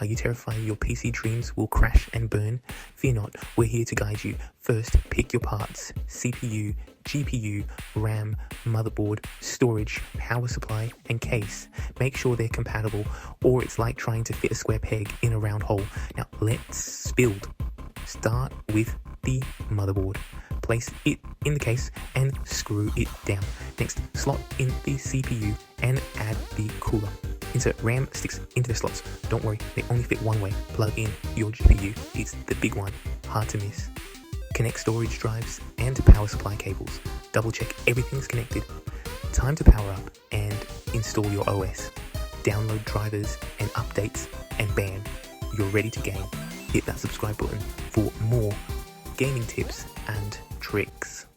Are you terrified your PC dreams will crash and burn? Fear not, we're here to guide you. First, pick your parts: CPU, GPU, RAM, motherboard, storage, power supply, and case. Make sure they're compatible, or it's like trying to fit a square peg in a round hole. Now let's build. Start with the motherboard. Place it in the case and screw it down. Next, slot in the CPU and add the cooler. Insert RAM sticks into the slots. Don't worry, they only fit one way. Plug in your GPU. It's the big one, hard to miss. Connect storage drives and power supply cables. Double check everything's connected. Time to power up and install your OS. Download drivers and updates, and bam, you're ready to game. Hit that subscribe button for more gaming tips and tricks.